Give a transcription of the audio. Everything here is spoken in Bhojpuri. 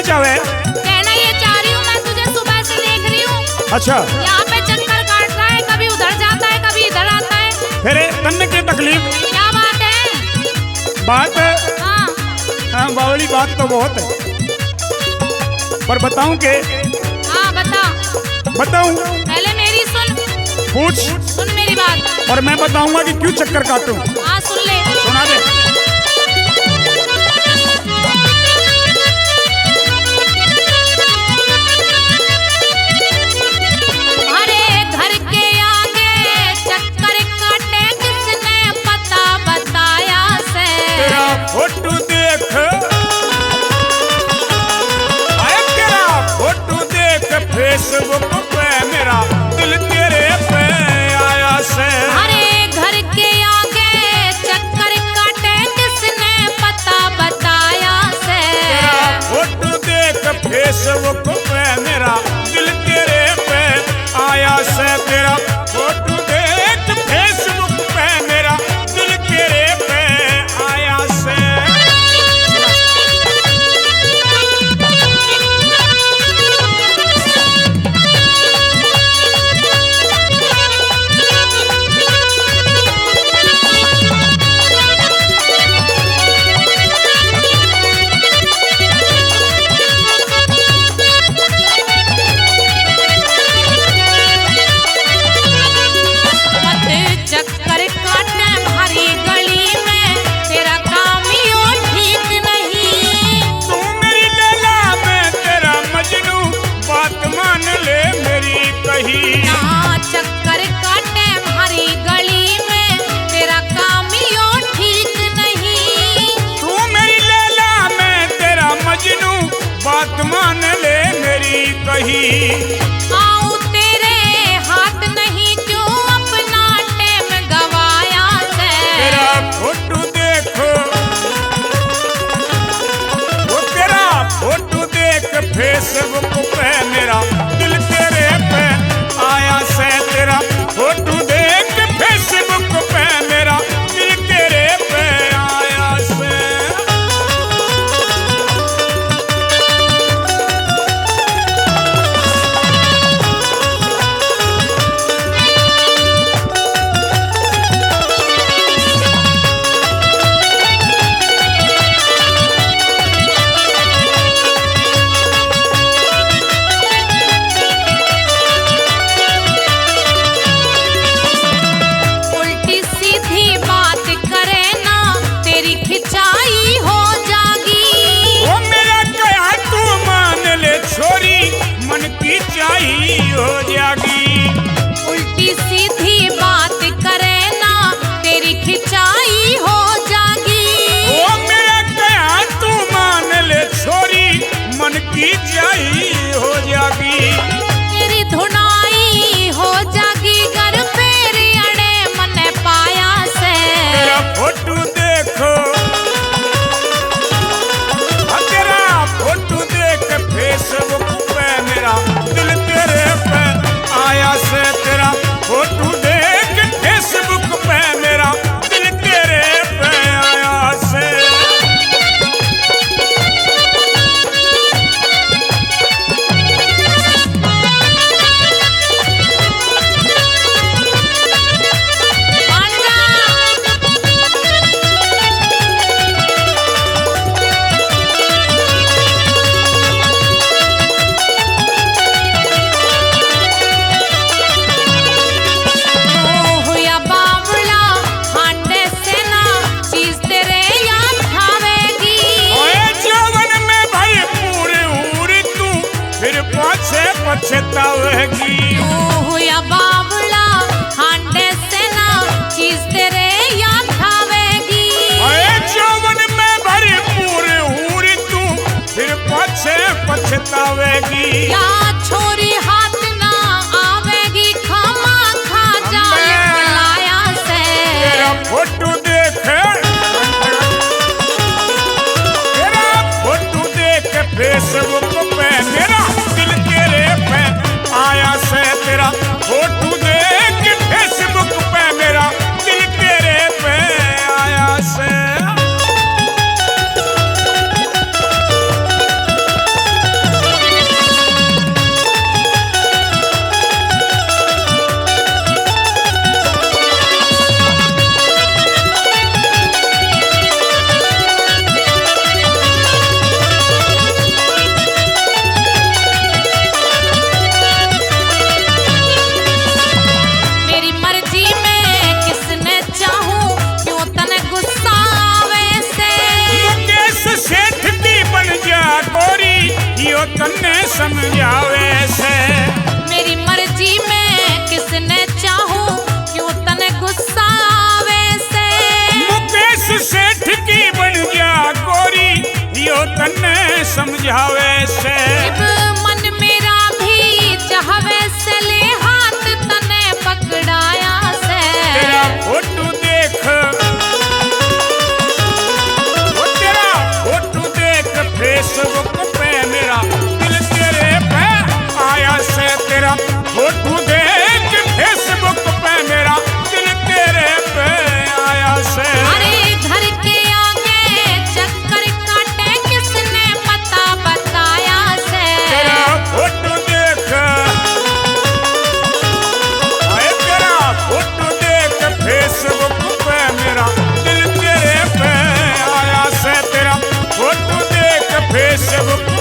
चाहे? कहना ये चाह रही हूँ, मैं तुझे सुबह से देख रही हूँ। अच्छा, यहाँ पे चक्कर काट रहा है, कभी उधर जाता है कभी इधर आता है। फिर तन की तकलीफ? क्या बात है? बात है? हाँ हाँ, बावली बात तो बहुत है, पर बताऊं के? हाँ बता। बताऊं? पहले मेरी सुन। पूछ। सुन मेरी बात। और मैं बताऊंगा कि क्यों चक्कर काटूं। हाँ सुन ले। सुना दे। अरे घर के आगे चक्कर काटे किसने पता बताया से? तेरा फोटो देख, अरे तेरा फोटो देख फेसबुक पे मेरा दिल तेरे पे आया से। अरे घर के आगे चक्कर काटे किसने पता बताया से? तेरा फोटो देख फेसबुक पे मेरा दिल तेरे पे आया से। तेरा फोटो देख फेसबुक पे मेरा दिल तेरे पे आया से। मत चक्कर काटने भारी गली में, तेरा काम यो ठीक नहीं। तू मेरी लैला मैं तेरा मजनू, बात मान ले मेरी कही। ना चक्कर काटे भारी गली में, तेरा काम यो ठीक नहीं। तू मेरी लैला मैं तेरा मजनू, बात मान ले मेरी कही। आऊं तेरे हाथ नहीं क्यों अपना टाइम गवाया से? तेरा फोटो देखो, वो तेरा फोटो देख फेसबुक पे मेरा दिल तेरे पे आया से। तेरा फोटो देख फेसबुक पे मेरा दिल तेरे पे आया से। उल्टी सीधी बात करे ना, तेरी खिंचाई हो जागी। वो मेरा कहा तू मान ले छोरी, मन की चाही हो जागी। उल्टी सीधी बात करे ना, तेरी खिंचाई हो जागी। वो मेरा कहा तू मान ले छोरी, मन की चाही हो जागी। तेरी धुनाई हो जागी, घर फेरी अड़े मने पाया से। तेरा फोटो देखो, तेरा फोटो देख फेसबुक पे मेरा दिल तेरे पे आया से। तेरा फोटो देख फेसबुक पे मेरा दिल तेरे पे आया से। मान जा। ओह या बावला, हांडे से ना चीज तेरे याद खावेगी। ओए जौवन में भरपूर हूर तू, फिर पाछे पछतावेगी। ओह या बावला, हांडे से ना चीज तेरे याद खावेगी। ओए जौवन में भरपूर हूर तू, फिर पाछे पछतावेगी। या छोरी हाथ ना आवेगी, खामा खा जाए लाया से। तेरा फोटो देख, तेरा फोटो देख फेसबुक पे मेरा दिल तेरे पे आया से। तेरा फोटो देख फेसबुक पे मेरा दिल तेरे पे आया से। यो तन्ने समझावे से। मेरी मर्जी में किसने चाहूं क्यों तने गुस्सा आवे से। मुकेश सेठ की बन गया गोरी यो तन्ने समझावे से। जब मन मेरा भी चाहवे से ले हाथ तने पकड़ाया से। तेरा फोटो देख वो तेरा फोटो देख फेसबुक पे मेरा दिल तेरे पे आया से। तेरा फोटो देख फेसबुक पे मेरा दिल तेरे पे आया से। अरे घर के आगे चक्कर काटे किसने पता बताया से। तेरा फोटो देख आए तेरा फोटो देख फेसबुक पे मेरा दिल तेरे पे आया से। तेरा फोटो देख फेसबुक